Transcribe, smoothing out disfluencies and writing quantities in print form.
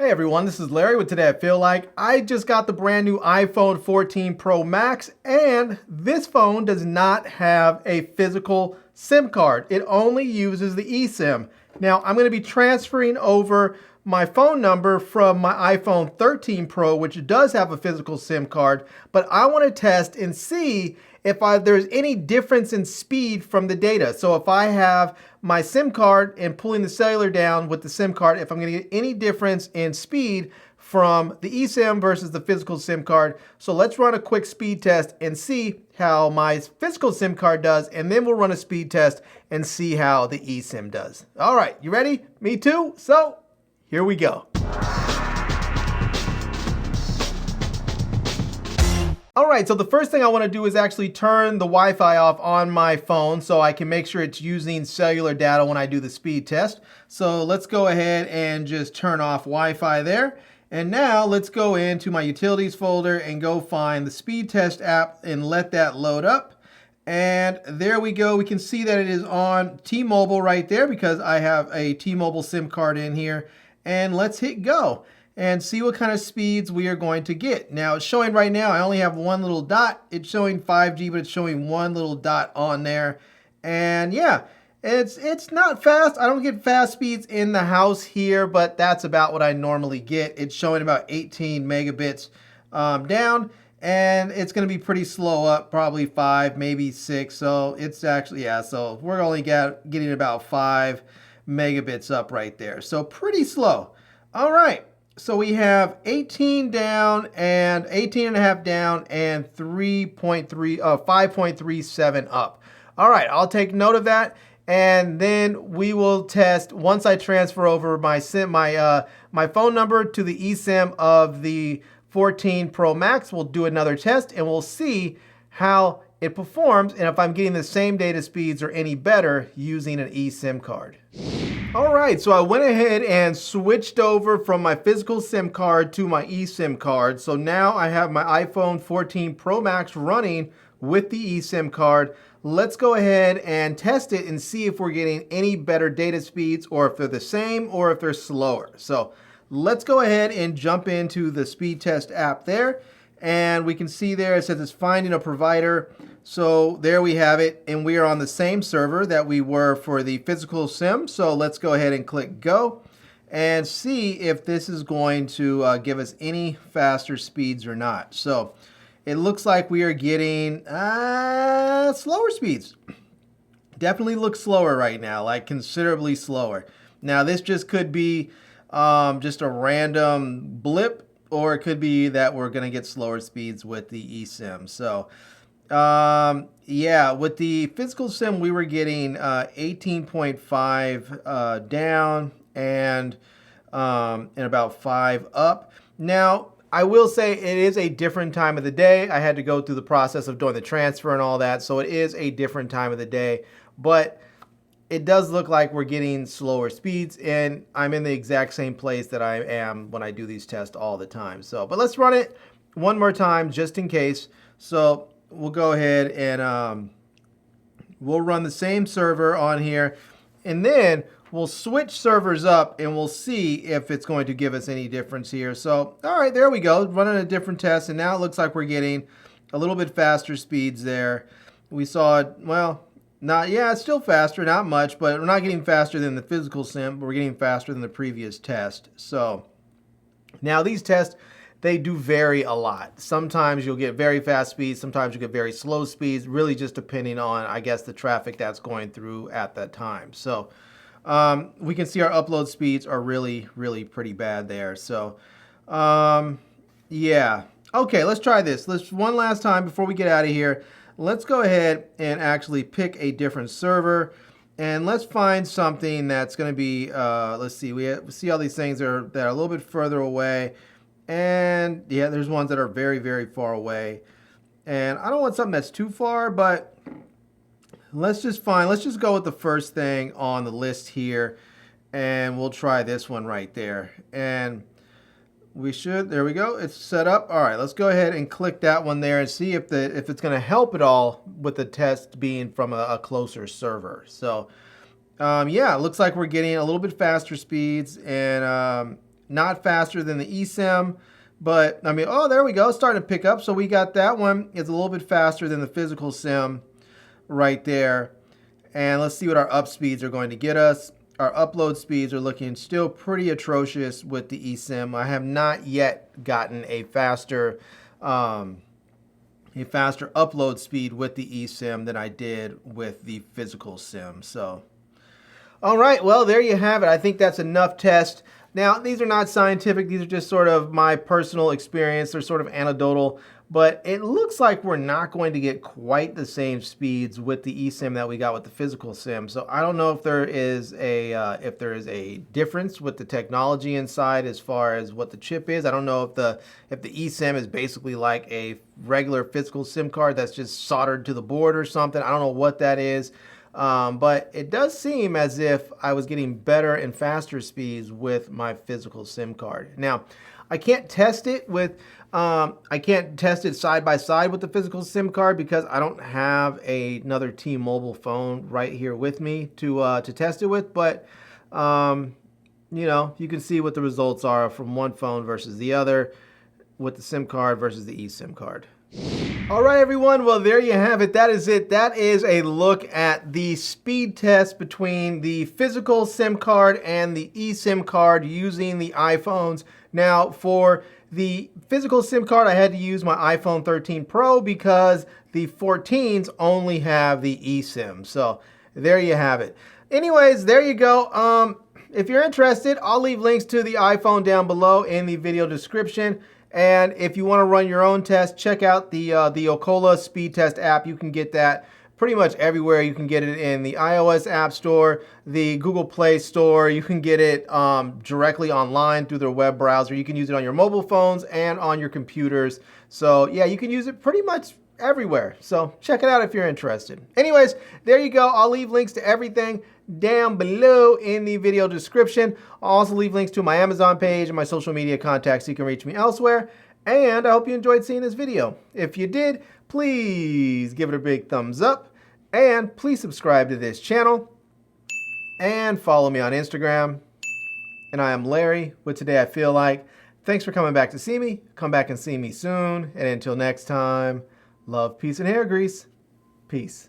Hey everyone, this is Larry with Today I Feel Like. I just got the brand new iPhone 14 Pro Max, and this phone does not have a physical SIM card. It only uses the eSIM. Now I'm going to be transferring over my phone number from my iPhone 13 Pro, which does have a physical SIM card, but I want to test and see if there's any difference in speed from the data. So if I have my SIM card and pulling the cellular down with the SIM card, if I'm going to get any difference in speed from the eSIM versus the physical SIM card. So let's run a quick speed test and see how my physical SIM card does, and then we'll run a speed test and see how the eSIM does. All right, you ready? Me too? So here we go. All right, so the first thing I want to do is actually turn the Wi-Fi off on my phone so I can make sure it's using cellular data when I do the speed test. So let's go ahead and just turn off Wi-Fi there. And now let's go into my utilities folder and go find the speed test app and let that load up. And there we go. We can see that it is on T-Mobile right there because I have a T-Mobile SIM card in here. And let's hit go and see what kind of speeds we are going to get. Now it's showing right now, I only have one little dot. It's showing 5G, but it's showing one little dot on there. And yeah, it's not fast. I don't get fast speeds in the house here, but that's about what I normally get. It's showing about 18 megabits down, and it's gonna be pretty slow up, probably 5, maybe 6. So it's actually, yeah, so we're only getting about 5 megabits up right there. So pretty slow. All right. So we have 18 down and 18 and a half down and 5.37 up. All right, I'll take note of that, and then we will test once I transfer over my phone number to the eSIM of the 14 Pro Max. We'll do another test and we'll see how it performs and if I'm getting the same data speeds or any better using an eSIM card. All right, so I went ahead and switched over from my physical SIM card to my eSIM card. So now I have my iPhone 14 Pro Max running with the eSIM card. Let's go ahead and test it and see if we're getting any better data speeds or if they're the same or if they're slower. So let's go ahead and jump into the speed test app there. And we can see there it says it's finding a provider. So there we have it, and we are on the same server that we were for the physical SIM. So let's go ahead and click go and see if this is going to give us any faster speeds or not. So it looks like we are getting slower speeds. Definitely looks slower right now, like considerably slower. Now this just could be just a random blip, or it could be that we're going to get slower speeds with the eSIM. So yeah, with the physical SIM, we were getting 18.5 down and about 5 up. Now, I will say it is a different time of the day. I had to go through the process of doing the transfer and all that, so it is a different time of the day. But it does look like we're getting slower speeds, and I'm in the exact same place that I am when I do these tests all the time. So, but let's run it one more time just in case. So we'll go ahead and we'll run the same server on here, and then we'll switch servers up and we'll see if it's going to give us any difference here. So, all right, there we go, running a different test, and now it looks like we're getting a little bit faster speeds there. We saw it, well, it's still faster, not much, but we're not getting faster than the physical SIM, but we're getting faster than the previous test. So now these tests, they do vary a lot. Sometimes you'll get very fast speeds, sometimes you get very slow speeds, really just depending on, I guess, the traffic that's going through at that time. So we can see our upload speeds are really, really pretty bad there. So yeah. Okay, let's try this. Let's one last time before we get out of here. Let's go ahead and actually pick a different server, and let's find something that's going to be, let's see, we see all these things that are a little bit further away, and yeah, there's ones that are very, very far away, and I don't want something that's too far, but let's just go with the first thing on the list here, and we'll try this one right there, and we should, there we go, it's set up. All right, let's go ahead and click that one there and see if it's going to help at all with the test being from a closer server. So yeah, it looks like we're getting a little bit faster speeds, and not faster than the eSIM, but I mean, oh, there we go, starting to pick up. So we got that one. It's a little bit faster than the physical SIM right there. And let's see what our up speeds are going to get us. Our upload speeds are looking still pretty atrocious with the eSIM. I have not yet gotten a faster upload speed with the eSIM than I did with the physical SIM. So, all right, well, there you have it. I think that's enough test. Now, these are not scientific. These are just sort of my personal experience. They're sort of anecdotal, but it looks like we're not going to get quite the same speeds with the eSIM that we got with the physical SIM. So I don't know if there is a difference with the technology inside as far as what the chip is. I don't know if the eSIM is basically like a regular physical SIM card that's just soldered to the board or something. I don't know what that is. But it does seem as if I was getting better and faster speeds with my physical SIM card. Now, I can't test it side by side with the physical SIM card because I don't have another T-Mobile phone right here with me to test it with. But you know, you can see what the results are from one phone versus the other with the SIM card versus the eSIM card. All right, everyone. Well, there you have it. That is it. That is a look at the speed test between the physical SIM card and the eSIM card using the iPhones. Now, for the physical SIM card, I had to use my iPhone 13 Pro because the 14s only have the eSIM. So there you have it. Anyways, there you go. If you're interested, I'll leave links to the iPhone down below in the video description. And if you want to run your own test, check out the Okola speed test app. You can get that pretty much everywhere. You can get it in the iOS App Store, the Google Play Store. You can get it directly online through their web browser. You can use it on your mobile phones and on your computers. So yeah, you can use it pretty much everywhere. So check it out if you're interested. Anyways, there you go. I'll leave links to everything down below in the video description. I'll also leave links to my Amazon page and my social media contacts so you can reach me elsewhere. And I hope you enjoyed seeing this video. If you did, please give it a big thumbs up and please subscribe to this channel and follow me on Instagram. And I am Larry with Today I Feel Like. Thanks for coming back to see me. Come back and see me soon. And until next time, love, peace, and hair grease. Peace.